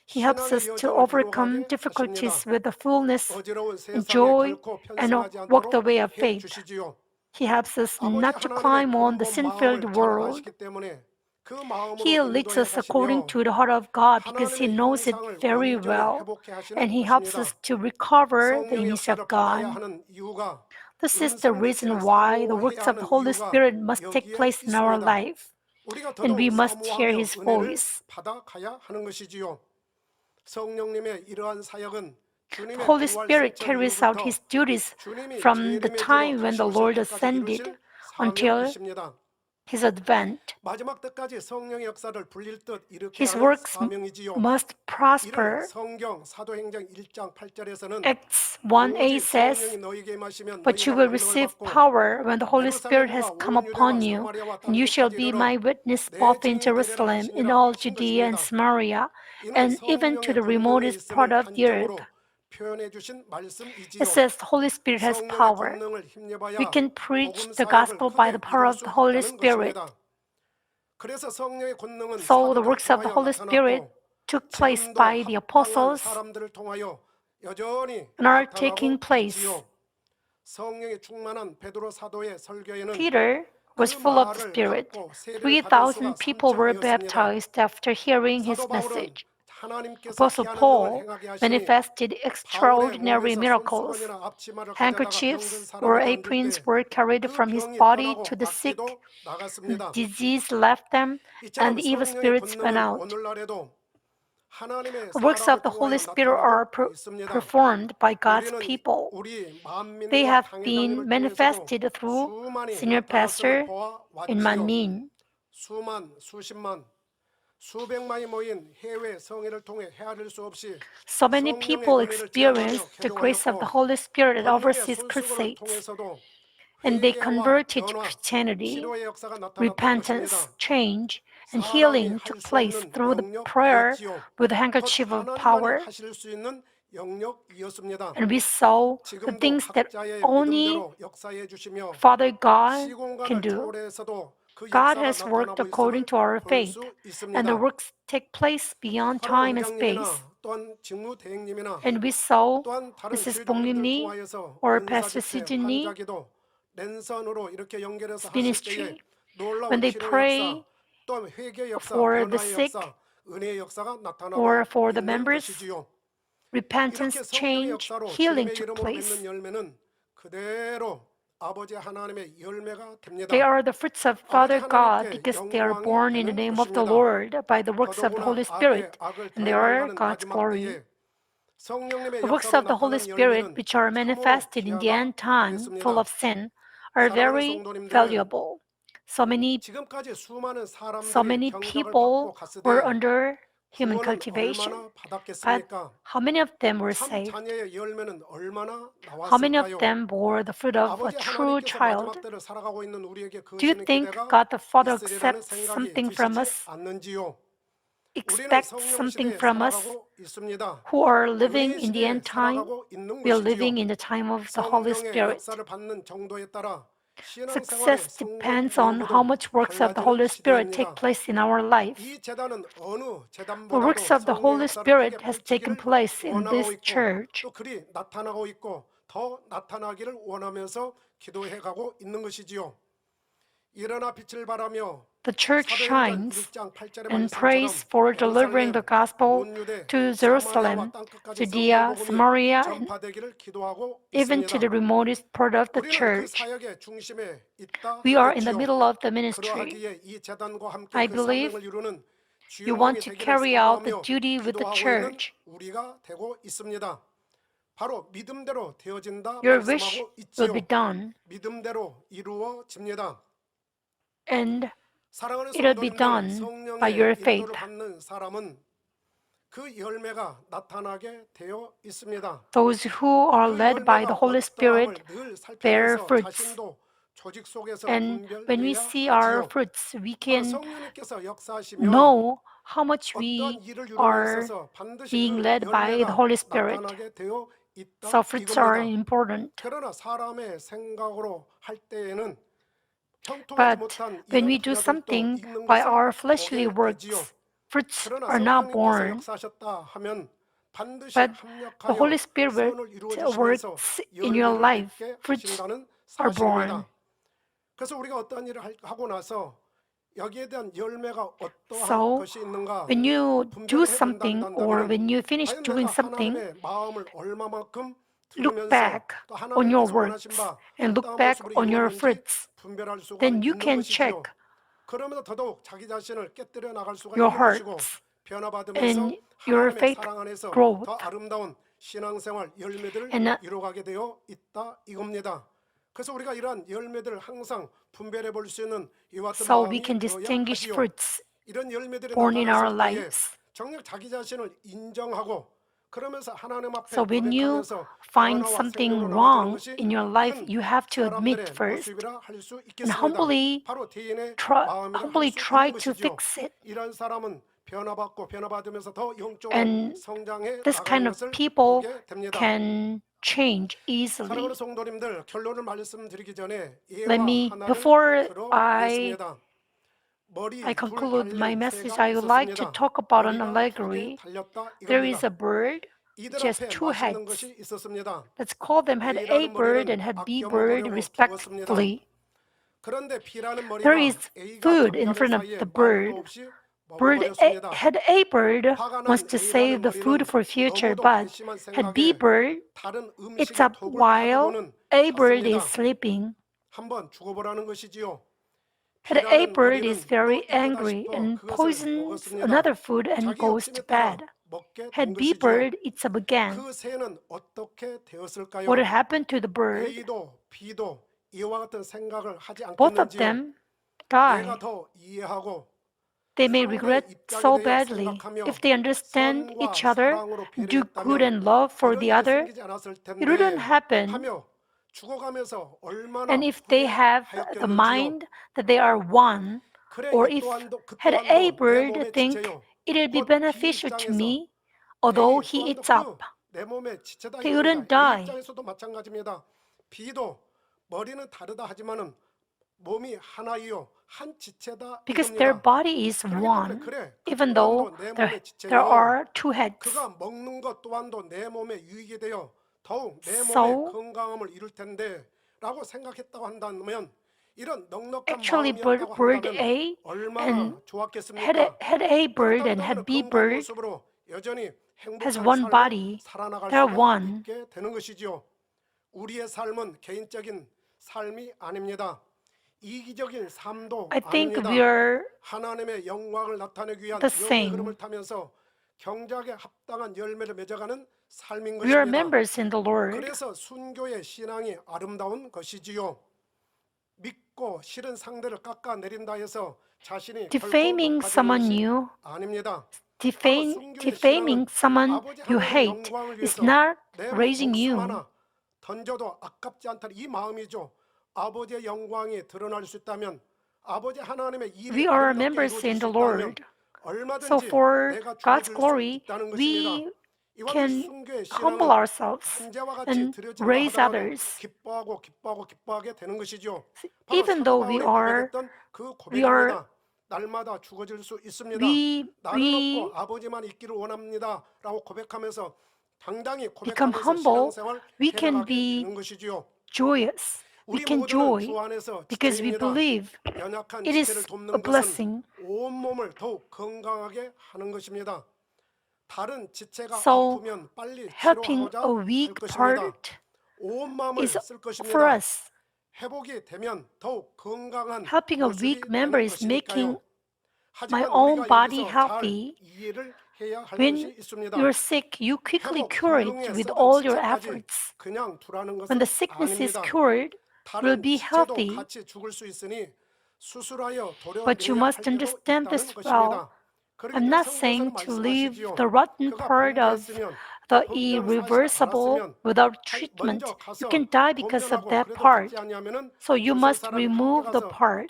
He helps 신앙의 us to 여정을 overcome 이루어가게 difficulties 하십니다. with the fullness 어지러운 and 세상에 joy 결코 and 편승하지 walk the 않도록 way of 해 faith. 주시지요. He helps us 아버지 not to 하나님의 climb on the 근본 sin-filled 마음을 잘 world. 아시기 때문에 그 마음으로 He leads 인도해 us according 가시며 to the heart of God because He 하나님의 knows it 형상을 very 완전히 well, 회복해 하시는 and He helps us 것입니다. to recover the 성령의 image 역사를 of 받아야 God. 하는 이유가 This is the reason 음성짓기를 why the 사모해야 works of 하는 the Holy 이유가 Spirit must take 여기에 place in our 있습니다. life, 우리가 and we 더더욱 must hear 사모하며 His 은혜를 voice. 받아가야 하는 것이지요. 성령님의 이러한 사역은 주님의 The Holy 부활 Spirit 승천 carries out 이후부터 His duties 주님이 from the 재림의 time 주로 when 다시 the 오실 Lord 때까지 ascended 이루실 until 사명이십니다. His advent. 마지막 때까지 성령의 역사를 불릴 듯 일으켜야 His 하는 works 사명이지요. must 이를 prosper. 성경 사도행전 1장 8절에서는 Acts 1:8 오직 says, 성령이 너희에게 임하시면 "But you 너희가 will 감동을 receive 받고 power when the Holy Spirit has 예루살렘과 come 온 upon 유대와 you, 사마리아와 and you shall 땅끝까지 be 이르러 my witness 내 both in 증인 되리라 Jerusalem, in 하시니라 all 하신 Judea and 것입니다. Samaria, 이는 and even to 성령의 the 근본에 remotest part 있음을 of the earth." 간접으로 표현해 주신 말씀이지요. It says the Holy Spirit has 성령의 power. 권능을 힘입어야 We can preach 복음 the 사역을 gospel by 크게 the power 이룰 of 수 the Holy 있다는 Spirit. 것입니다. 그래서 성령의 권능은 So the 사도들을 works of the 통하여 Holy Spirit 나타났고 took place 지금도 by the 합당한 apostles 사람들을 통하여 여전히 and are 나타나고 taking place. 있지요. 성령의 충만한 베드로 사도의 설교에는 Peter was 그 full of the 말을 Spirit. 갖고 세례를 받은 수가 3,000 people were 3,000이었습니다. baptized after hearing his 사도 바울은 message. 하나님께서 Apostle 기한 능력을 Paul 행하게 하시니 manifested 바울의 extraordinary 몸에서 miracles. 손수건이나 앞치마를 가져다가 병든 Handkerchiefs 사람에게 or 얹을 aprons 때 were carried 그 from his 병이 body 떠나고 to the sick. 악기도 나갔습니다. Disease left them, 이처럼 and the evil 성령의 spirits went 권능은 out. 오늘날에도 하나님의 The works 사람을 of the Holy 통하여 Spirit are 나타나고 있습니다. performed by God's 우리는 people. 우리 They 만민과 have 당회장님을 been 통해서도 manifested through 수많이 Senior 나타났음을 Pastor in 보아왔지요. Manmin. 수만, 수십만, 수백만이 모인 해외 성회를 통해 헤아릴 수 없이 So many 성령의 people 은혜를 experienced 체험하며 the grace of the 개종하였고 Holy Spirit at 권능의 overseas 손수건을 crusades, 통해서도 and they 회개와 converted to 변화, Christianity. 치료의 역사가 나타났던 Repentance, 것입니다. change, and 사람이 healing 할 took 수 place 없는 through the prayer 영역이었지요. with the 곧 handkerchief of 하나님만이 power. 하실 수 있는 영역이었습니다. And we saw the 지금도 things that 각자의 only 믿음대로 역사해 주시며 Father God can 시공간을 do. 초월해서도 그 God 역사가 has worked 나타나고 according 있음을 to our 볼 faith, 수 and the 있습니다. works take place beyond 바로 time and 의장님이나 space. 또한 직무대행님이나 And we saw 또한 다른 Mrs. 교회종들을 Bonglimni 통하여서 or 은사 Pastor 집회, Sijini 환자기도 랜선으로 이렇게 연결해서 하실 때에 ministry, 놀라운 when they 치료의 pray 역사, 또한 회개의 역사, for the 변화의 sick 역사, 은혜의 역사가 나타나고 or for the 있는 members, 것이지요. repentance, 이렇게 성령의 change, 역사로 healing 주님의 took 이름으로 place. 맺는 열매는 그대로 아버지 하나님의 열매가 됩니다. They are the fruits of Father God because they are born in the name of the Lord by the works of the Holy Spirit, and they are God's glory. The works of the Holy Spirit, which are manifested in the end time, full of sin, are very valuable. So many 지금까지 수많은 사람들이 people 경작을 받고 갔을 were 때 under human 구원은 cultivation, 얼마나 but 받았겠습니까? how many of them were 참 saved? 자녀의 열매는 얼마나 How many of 나왔을까요? them bore the fruit of a 아버지 true 하나님께서 child? 마지막 때를 살아가고 있는 우리에게 Do you 거시는 think 기대가 God the Father 있으리라는 accepts 생각이 something from 드시지 us, 않는지요? 우리는 expects 성령 something 시대에 from us 살아가고 있습니다. who are 은혜 living in the 시대에 end time? 살아가고 있는 We are 것이지요. living in the time of the Holy 성령의 Spirit. 역사를 받는 정도에 따라 신앙생활의 Success 성공 depends on how 여부도 much works of the 달라지는 Holy Spirit take 시대입니다. place in our life. 이 재단은 어느 The 재단보다도 works of the 성령의 Holy 역사를 Spirit 크게 has taken 펼치기를 place in 원하고 this 있고 church. 또 그리 나타나고 있고 더 나타나기를 원하면서 기도해 가고 있는 것이지요. 일어나 빛을 발하며 The church 사도행전 shines 1장 8절의 and 말씀처럼 prays for delivering the gospel 온 유대, to 사마리아와 Jerusalem, 땅끝까지 Judea, 성령 복음이 Samaria, and 전파되기를 기도하고 even to the 있습니다. remotest part of the 우리는 그 church. 사역의 중심에 있다 We are in the 하겠지요. middle of the ministry. 그러하기에 이 재단과 함께 I 그 believe 사명을 이루는 you 주인공이 want to 되기를 carry out the 사모하며 duty with the 기도하고 있는 church. 우리가 되고 있습니다. 바로 믿음대로 되어진다 Your wish 말씀하고 will be 있지요. done, 믿음대로 이루어집니다. and 사랑하는 it'll be 성도님들, done by your 성령의 faith. 인도를 받는 사람은 그 열매가 나타나게 되어 있습니다. Those who are 그 led by 열매가 the Holy Spirit 어떠함을 늘 bear 살피면서 fruits. 자신도 조직 속에서 And when we 분별해야 see our 하지요. fruits, we 바로 can 성령님께서 역사하시면 know how much 어떤 we 일을 이루는 데 are 있어서 반드시 being 그 led by the 열매가 Holy Spirit. 나타나게 되어 있다 So fruits are 이겁니다. important. 그러나 사람의 생각으로 할 때에는 형통하지 But 못한 when 이런 we do 부자들도 something 있는 by 것을 our fleshly 보게 되지요. works, fruits 그러나 are not 성령님께서 born, 역사하셨다 하면 반드시 but the Holy 합력하여 Spirit 선을 이루어 주시면서 works in your 열매를 life. 맺게 Fruits 하신다는 are born. 사실입니다. 그래서 우리가 어떠한 일을 하고 나서 여기에 대한 열매가 어떠한 So, 것이 있는가 when you do 분별을 something 해본다면 or when you finish 과연 doing 내가 something, 하나님의 마음을 얼마만큼 look 들으면서 back 또 on your 하나님께서 works 원하신 바 and look 합당한 back 모습으로 on your 이루었는지 fruits. 분별할 수가 Then you 있는 can 것이지요. check 그러면서 더더욱 자기 자신을 깨뜨려 나갈 수가 your 있는 것이고 hearts 변화받으면서 and your 하나님의 faith 사랑 안에서 growth. 더 아름다운 신앙생활 열매들을 And 이루어가게 되어 있다 이겁니다. 그래서 우리가 이러한 열매들을 항상 분별해 볼 수 있는 이와 같은 so we 마음이 can 되어야 distinguish 하지요. fruits 이런 열매들이 born in our 나타났을 때에 lives. 정녕 자기 자신을 인정하고 그러면서 하나님 앞에 So when you 고백하면서 find 변화와 something 생명으로 나아가는 wrong 것이 in your life, 큰 you have to admit 사람들의 first 모습이라 할 수 and 있겠습니다. humbly 바로 대인의 try, 마음이라 할 humbly 수 try 있는 to 것이죠. fix it. 이런 사람은 변화받고 변화받으면서 더 영적으로 And 성장해 this 나가는 kind of 것을 people 보게 됩니다. can change easily. 사랑하는 성도님들, 결론을 말씀드리기 전에 Let 예와 me, 하나를 before 들어보겠습니다. 머리 I 둘 conclude my 달린 message, 새가 I would like to 있었습니다. talk about an 머리가 크게 allegory. 달렸다 There is 이겁니다. a bird 이들 which has 앞에 two 맛있는 heads. 것이 있었습니다. Let's call them head A A라는 bird 머리는 and head B 아껴 bird 먹으려고 respectively. 그런데 B라는 There 머리가 is A가 food in 준비하는 front of 사이에 the 말도 bird. 없이 Head A bird 화가 wants 난 to save A라는 the food 머리는 for future, 너무도 but 괘씸한 head B 생각에 bird 다른 eats 음식의 up 독을 while 가지고는 A bird is 샀습니다. sleeping. 한번 죽어보라는 것이지요. Head A B라는 bird 머리는 is very 또 이쁘다 angry 싶어 and 그것을 poisons 먹었습니다. another food and 자기 goes 욕심에 to 따라 bed. 먹게 된 Head B 것이지요. bird eats up again. 그 새는 어떻게 되었을까요? What happened to the bird? A도 B도 이와 같은 생각을 하지 Both of 않겠는지요? them 내가 die. 더 이해하고 They may 상대의 regret 입장에 so 대해 badly. 생각하며 If they understand 선과 each other, 사랑으로 do good 배려했다면 and love for 이런 the 일이 other, 생기지 않았을 it wouldn't 텐데 happen. 하며 죽어가면서 얼마나 And if they have the 후회하였겠는지요. mind that they are one, 그래 or 이 if 또한도 그 had A 또한도 내 bird 몸의 think 지체요. it'll be 곧 B beneficial to 입장에서 me, although A he 또한도 eats up, 내 몸의 지체다 they 이겁니다. wouldn't A die. 입장에서도 마찬가지입니다. B도 머리는 다르다 하지만은 몸이 하나이요 한 지체다 because their 이겁니다. body is 그렇기 때문에 one, 그래 그 even though 또한도 내 there 몸의 지체요. are two heads. 그가 먹는 것 또한도 내 몸에 유익이 되어 더욱 내 So, 몸의 건강함을 이룰 텐데 라고 생각했다고 한다면 이런 넉넉한 actually, 마음이었다고 bird 한다면 A 얼마나 and 좋았겠습니까? head A bird and 그렇다면 head B 건강한 bird 모습으로 여전히 has 행복한 one 삶을 body. 살아나갈 They're 수가 one. 있게 되는 것이지요. 우리의 삶은 개인적인 삶이 아닙니다. 이기적인 삶도 I think 아닙니다. we are 하나님의 영광을 나타내기 위한 the 영의 same. 흐름을 타면서 경작에 합당한 열매를 맺어가는 삶인 we are 것입니다. members in the Lord. 그래서 순교의 신앙이 아름다운 것이지요. 믿고 싫은 상대를 깎아내린다 해서 자신이 Defaming 결코 someone 높아지는 것이 new, 아닙니다. defaming someone 아버지 you 하나님의 hate 영광을 is 위해서 not 내 raising 목숨 you. 하나 던져도 아깝지 않다는 이 마음이죠. 아버지의 영광이 드러날 수 있다면 아버지 하나님의 일이 We are 아름답게 members 이루어질 in 수 the 있다면 Lord. So 얼마든지 for 내가 God's 죽어줄 수 glory, 있다는 것입니다. we 이와 같은 can 순교의 humble 신앙은 ourselves 황제와 같이 and 드려진다 raise 하더라도 others. 기뻐하게 되는 것이죠. 바로 Even 사도 though 바울이 we are 고백했던 그 고백입니다. 날마다 죽어질 수 있습니다. 나는 we 없고 아버지만 있기를 원합니다. 라고 고백하면서 당당히 become 고백하면서 humble, 신앙생활 we can 해나가게 be 되는 것이지요. joyous. We 우리 can 모두는 joy 주 안에서 because we 지체입니다. believe 연약한 it 지체를 is 돕는 a 것은 blessing. 온몸을 더욱 건강하게 하는 것입니다. 다른 지체가 So 아프면 빨리 helping 치료하고자 a 할 weak 것입니다. part 온 마음을 is 쓸 것입니다. for us. 회복이 되면 더욱 건강한 Helping a 모습이 weak member 되는 is making 것이니까요. my 하지만 own 우리가 body 여기서 잘 healthy. 이해를 해야 할 When 것이 있습니다. you're sick, you quickly 회복 cure it 불능에 with 썩은 all your 지체까지 efforts. 그냥 두라는 When the 것은 sickness is 아닙니다. cured, will 다른 be 지체도 healthy. 같이 죽을 수 있으니 수술하여 But you 도려내야 할 must 때도 understand 있다는 this 것입니다. well. 그렇기 I'm 때문에 not 성경에서는 saying to leave 말씀하시지요. the rotten 그가 part of 범죄했으면 the 범죄한 사실을 irreversible 알았으면 without treatment. 먼저 You 가서 can die because of 권면하고 that 그래도 part. 듣지 아니하면은 So you 두세 must 사람이 함께 remove the 가서 part.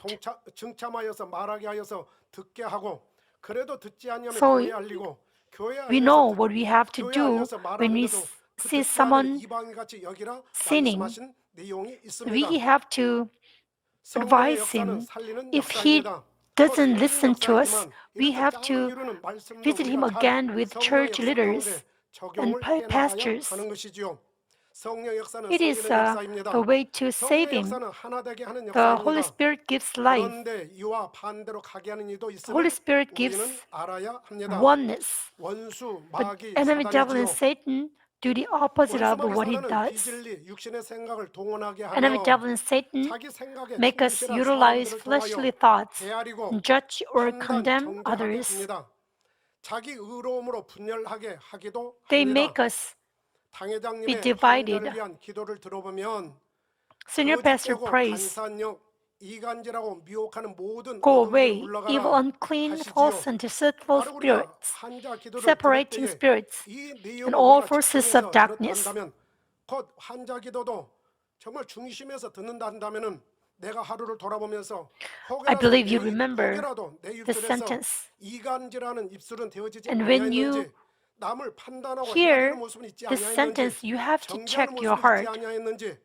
증참하여서 말하게 하여서 듣게 하고 그래도 듣지 아니하면 So 교회에 알리고 교회에 We 알려서 know what we have to 교회에 do 알려서 when we 말하는데도 그 see 듣지 않으면 someone 이방인 같이 여기라 sinning. 말씀하신 내용이 있습니다. We have to 성령의 advise 역사는 him. 살리는 If he 역사입니다. doesn't listen to us, we 이렇게 have 짝을 to 이루는 말씀도 visit him 우리가 잘 again with 성령의 church 역사 leaders 가운데 and 적용을 해나가야 pastors. 하는 것이지요. 성령 역사는 It is 살리는 역사입니다. the way to save 성령의 him. 역사는 하나 되게 하는 The Holy 역사입니다. Spirit gives life. 그런데 이와 반대로 가게 하는 이도 The 있음을 Holy Spirit 우리는 gives 알아야 합니다. oneness. 원수 The 마귀 enemy devil and 사단이지요. Satan do the opposite 원수 of 마귀 what he 사단은 does. 비진리 육신의 생각을 동원하게 Enemy 하며 devil and Satan 자기 생각에 make us 충실한 utilize 사람들을 fleshly 통하여 thoughts 헤아리고 and judge or 판단 condemn 정죄하게 others. 합니다. 자기 의로움으로 분열하게 하기도 They 합니다. make us 당 be 회장님의 divided. 환자를 위한 기도를 들어보면 Senior pastor 거짓되고 prays, 간사력 이간질하고 미혹하는 모든 "Go 어둠들을 away, 물러가라 evil, unclean, 하시지요. false, and deceitful 바로 우리가 spirits, 환자 기도를 separating 들을 때에 spirits, 이 and 내용을 all 우리가 forces 집중해서 of darkness." 들었다 한다면 곧 환자 기도도 정말 중심에서 듣는다 한다면은 내가 하루를 돌아보면서 I believe you 혹여라도 remember 내 the 입술에서 sentence. 이간질하는 입술은 되어지지 And when you 아니하였는지, 남을 판단하고 해야 hear 되는 모습은 있지 this 아니하였는지, sentence, you have to 정죄하는 check your 모습이 있지 heart. 아니하였는지,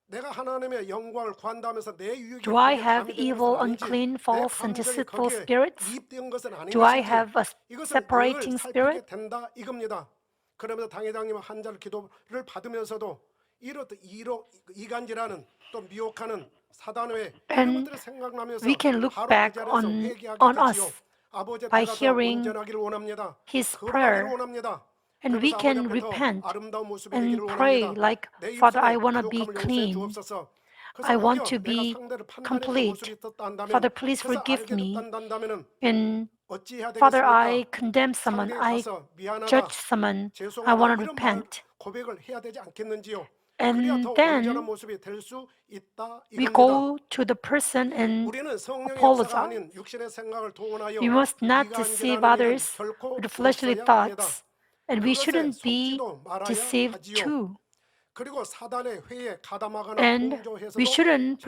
내가 하나님의 영광을 구한다면서 내 유익에 Do I 그게 have 가미되는 것은 evil, 아닌지, unclean, 내 false, and 감정이 deceitful 거기에 spirits? 이입된 것은 아닌 Do I 것인지, have a 이것을 늘 separating 살피게 spirit? 된다 이겁니다. 그러면서 당회장님 한 절 기도를 받으면서도 이간질하는 또 미혹하는 사단 외 이런 And 것들을 생각나면서 we can look 바로 back 그 자리에서 on 회개하게 되지요. us 아버지 by 때가 더 hearing 온전하기를 원합니다. His 거룩하기를 prayer. 원합니다. And we 그러면서 can 아버지 앞에 더 repent 아름다운 모습이 and 되기를 pray 원합니다. like, 내 Father, I 입술의 want to be 부족함을 용서해 clean. 주옵소서. 그래서 I want 혹여 to 내가 be 상대를 판단했던 complete. 모습이 있었다 한다면, Father, please 그래서 forgive 알게 me. 됐다면은 And 어찌해야 Father, 되겠습니까? I condemn someone. 상대에 I 가서 미안하다, judge someone. I 죄송하다 want to 이런 말 repent. 고백을 해야 되지 않겠는지요? And 그래야 더 then 온전한 모습이 될 수 있다 We 이겁니다. go to the person and 우리는 성령의 역사가 apologize. 아닌 육신의 생각을 동원하여 We must not deceive 이간질하는 일은 others 결코 with fleshly 없어야 합니다. thoughts, and we 그것에 shouldn't be 속지도 말아야 deceived 하지요. too. 그리고 사단의 회에 가담하거나 And 동조해서도 we shouldn't 절대로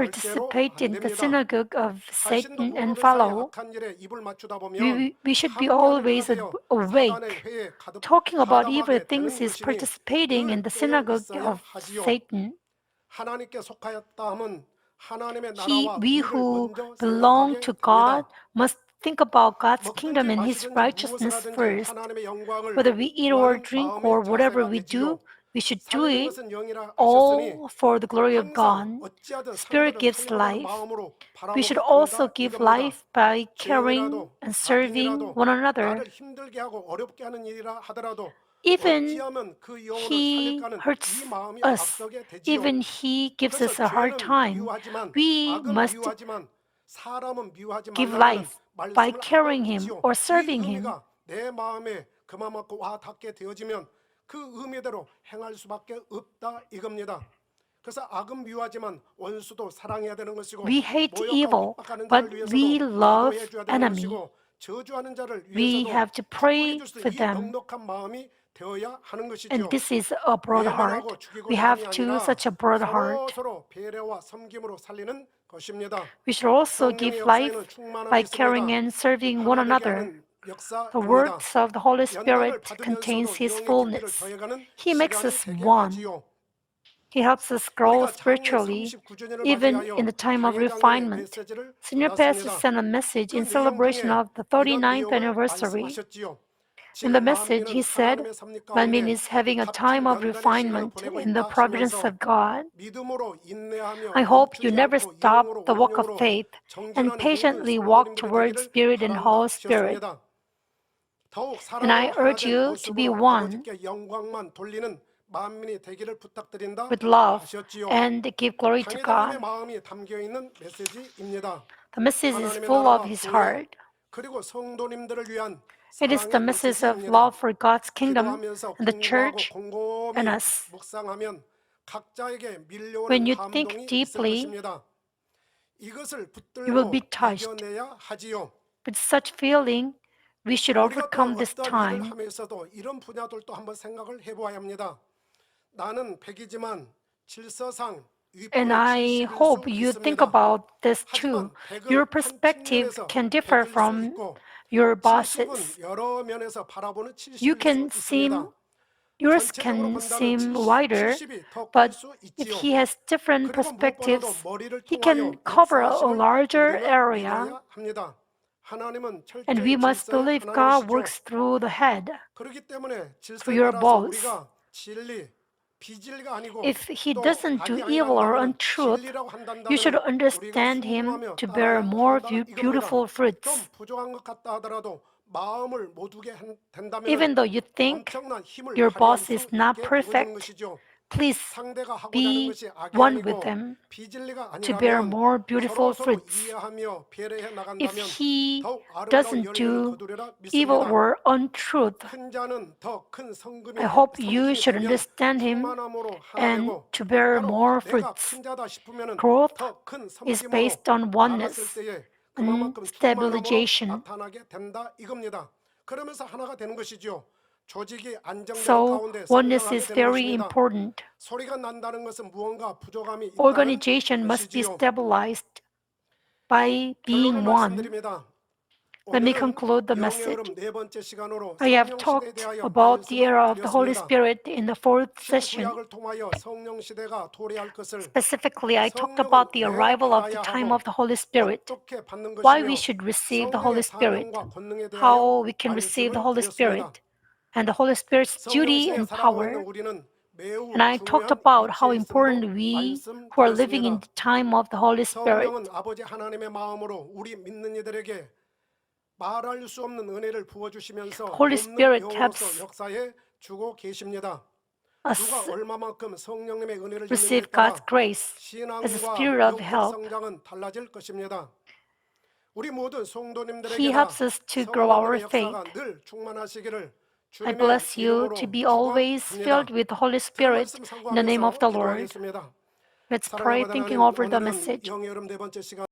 participate 안 in the 됩니다. synagogue of 자신도 Satan and 모르는 사이에 follow. 악한 일에 입을 맞추다 보면 We should be 함께하는 always 자가 되어 awake. 사단의 회에 Talking about evil 가담하게 되는 things is 것이니 participating in 늘 the 깨어 synagogue 있어야 of 하지요. Satan. 하나님께 속하였다 함은 하나님의 We 나라와 의를 who 먼저 belong 생각하게 to 됩니다. God must think about God's kingdom 먹든지 and His 마시든지 righteousness 무엇을 하든지 first. 하나님의 영광을 Whether we eat or 구하는 drink 마음의 or whatever 자세가 we do, 되지요. we should do 살리는 it 것은 영이라 하셨으니 all for the glory of 항상 God. 어찌하든 Spirit 상대를 gives 살려보는 life. 마음으로 We should 바라보게 also 된다 give 이겁니다. life by caring 죄인이라도 and serving 나병이라도 one another. 나를 힘들게 하고 어렵게 하는 일이라 하더라도 Even 어찌하면 그 영혼을 He 살릴까는 hurts 이 마음이 us, 앞서게 되지요. even He gives us 그래서 a hard 죄는 time. 미워하지만 We 악은 must 미워하지만 사람은 미워하지 give 말라는 life by 말씀을 caring 하고 Him 있지요. or 이 serving Him. 의미가 내 마음에 그만큼 와 닿게 되어지면 그 의미대로 행할 수밖에 없다 이겁니다. 그래서 악은 미워하지만 원수도 사랑해야 되는 것이고 We hate 모욕하고 evil, 핍박하는 but 자를 위해서도 we love 기도해 줘야 되는 enemy. 것이고 저주하는 자를 We 위해서도 have to 축복해 pray 줄 수 for 있는 이 them. 넉넉한 마음이 되어야 하는 것이죠. And this is a broad heart. 외면하고 죽이고 We have 남이 to 아니라 such a broad heart. 서로 배려와 섬김으로 살리는 것입니다. We should also 성령의 give 역사에는 life 충만함이 by 있습니다. caring and serving one 하나 되게 another. 하는 The 역사입니다. works of the Holy 연단을 Spirit contains 받으면서도 His 영의 깊이를 fullness. 더해가는 He makes 시간이 us 되게 one. 하지요. He helps us grow 우리가 창립 spiritually, 39주년을 even 맞이하여 in the time of 당회장님의 refinement. 메시지를 Senior Pastor 받았습니다. sent a message 그 in 내용 celebration 중에 of the 이런 39th 내용을 anniversary. 말씀하셨지요. In the 지금 message, he 만민은 said, 하나님의 섭리 Manmin 가운데 is having a 값진 time of 연단의 시간을 refinement 보내고 in the 있다 providence 하시면서 of God. 믿음으로 인내하며 I hope you 멈추지 never 않고 stop 영으로 the walk of 온영으로 faith and 정진하는 힘든 patiently walk 성도님들이 towards 되기를 Spirit and 바란다 Holy Spirit. 하셨습니다. 더욱 And I 사랑으로 하나 urge 된 you to be 모습으로 one 아버지께 영광만 돌리는 만민이 되기를 부탁드린다 with love 하셨지요. and give glory to 당회장님의 God. 마음이 담겨 있는 메시지입니다. The message is 하나님의 full of 나라와 his 교회 heart. 그리고 성도님들을 위한 It is the 사랑의 message of 메시지입니다. love for God's kingdom 기도하면서 and the 공부하고 church 곰곰이 and us. 묵상하면 각자에게 밀려오는 When you 감동이 think 있을 deeply, 것입니다. 이것을 you will 붙들고 be touched. 이겨내야 하지요. With such feeling, we should 우리가 또 overcome this 어떤 일을 time. 하면서도 이런 분야들도 한번 생각을 해보아야 합니다. 나는 100이지만 질서상 And I hope you think about this too. Your perspective can differ from your bosses. 여러 면에서 바라보는 You 70일 can 수 seem, 있습니다. yours 전체적으로 can 본다면 seem wider, 70이 더 클 but 수 if 있지요. he has different 그리고 무엇보다도 perspectives, 머리를 he 통하여 can cover a 140을 larger 우리는 area. 믿어야 합니다. 하나님은 And we 철저히 must 질서의 believe God 하나님이시죠. works through the head. 그렇기 때문에 For 질서에 your 따라서 boss. 우리가 진리, 비진리가 아니고 If he 또 doesn't do 악이 evil or 아니라면 untruth, 진리라고 한다면 you should 우리가 understand him 순종하며 to bear 따라야 more 한다 이겁니다. beautiful 좀 fruits. 부족한 것 같다 하더라도 마음을 못 두게 된다면 Even though you think 엄청난 힘을 your 발휘할 boss 수 is not 있게 되어지는 perfect, 것이죠. please 상대가 하고자 하는 be 것이 악이 one 아니고 with them 비진리가 to bear 아니라면 more beautiful 서로 fruits. 이해하며 배려해 If 나간다면 he 더욱 아름다운 doesn't 열매를 do 거두리라 evil 믿습니다. or untruth, 큰 자는 더 큰 성금이 I hope you 성품이 should 되면 understand him 충만함으로 하나 and 되고 to bear 바로 more 내가 fruits. 큰 자다 싶으면 Growth 더 큰 is 섬김으로 based on 나갔을 oneness 때에 and 그만큼 충만함으로 stabilization. 나타나게 된다 이겁니다. 그러면서 하나가 되는 것이죠. 조직이 안정되는 So 가운데 oneness 성장하게 is 되는 very 것입니다. important. 소리가 난다는 것은 무언가 부족함이 있다는 Organization must be 것이지요. stabilized by 결론을 being one. 말씀드립니다. Let me 오늘은 conclude the 영의 message. 흐름 네 번째 시간으로 I have 성령 시대에 talked 대하여 about the era 말씀을 of the Holy 드렸습니다. Spirit in the fourth session. 신구약을 통하여 성령 시대가 도래할 것을, Specifically, I talked 성령을 about the 왜 arrival of the 받아야 time of 하고 the Holy Spirit, 어떻게 받는 why we 것이며 should receive the Holy 성령의 Spirit, 사명과 권능에 대하여 how we can receive the 말씀을 Holy 드렸습니다. Spirit, and the Holy Spirit's 성령 duty 시대에 and 살아가고 power. 있는 우리는 매우 And I talked 중요한 about how 위치에 important 있음도 we who are living in 말씀드렸습니다. the time of the Holy Spirit. 성령은 아버지 하나님의 마음으로 우리 믿는 이들에게 말할 수 없는 은혜를 부어주시면서 Holy 돕는 Spirit 영으로서 helps 역사해 주고 계십니다. us 누가 얼마만큼 성령님의 은혜를 receive 입느냐에 따라 God's grace as a 신앙과 spirit of 영적 help. 성장은 달라질 것입니다. 우리 모든 He 성도님들에게나 helps us to grow our 성령님의 역사가 faith. 늘 충만하시기를 I 주님의 bless you 이름으로 to be always 축원합니다. filled with the Holy 들은 Spirit 말씀 in the name of 상고하면서 the Lord. 기도하겠습니다. Let's 사랑의 pray 아버지 thinking 하나님, over the 오늘은 message. 영의 흐름 네 번째 시간